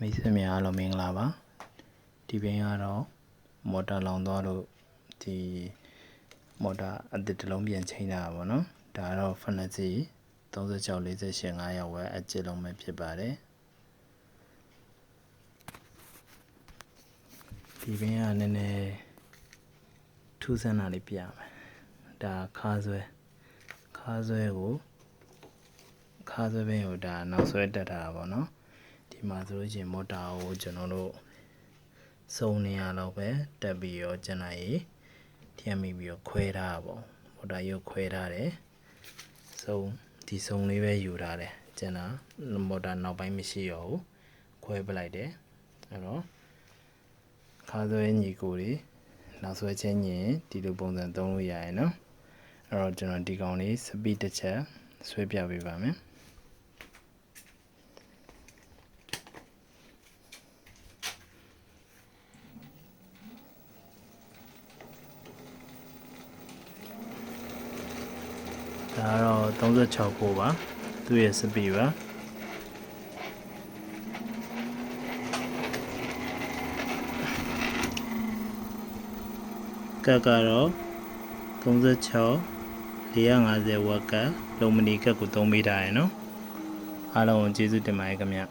မိတ်ဆွေများအားလုံးမင်္ဂလာပါဒီပင်ကတော့မော်တာလောင်သွားလို့ဒီမော်တာအသစ်တစ်လုံးပြန်ချိန်တာပါနော်ဒါကတော့ Fantasy 36 48 5ရောက်ဝယ်အကျစ်လုံးပဲဖြစ်ပါတယ်ဒီပင်ကနည်းနည်းထူးဆန်းတာလေးပြမယ်ဒါခါဆွဲပင်ကိုဒါနောက်ဆွဲတက်တာပါနော်ဒီမှာဆိုလို့ရှိရင်မော်တာကိုကျွန်တော်တို့စုံနေရတော့ပဲတက်ပြီးတော့ကျန်တာကြီးထည့်မိပြီးတော့ခွဲထားတာပေါ့မော်တာရုပ်ခွဲထားတယ်ဒီစုံလေးပဲယူထားတယ်ကျန်တာမော်တာနောက်ပိုင်းမရှိတော့ဘူးခွဲပလိုက်တယ်အဲ့တော့ခါဆွဲညီကိုတွေနောက်ဆွဲချင်းညီဒီလိုပုံစံသုံးလို့ရရင်နော်အဲ့တော့ကျွန်တော်ဒီကောင်လေးစပီးတစ်ချက်ဆွဲပြပေးပါမယ်ဒါတော့36ပို့ပါသူ့ရဲ့စပီးပါကတ်ကတော့36 450 ဝက်ကတ်လုံမနီကတ်ကိုသုံးပေးထားရယ်နော်အားလုံးကိုကျေးဇူးတင်ပါတယ်ခင်ဗျ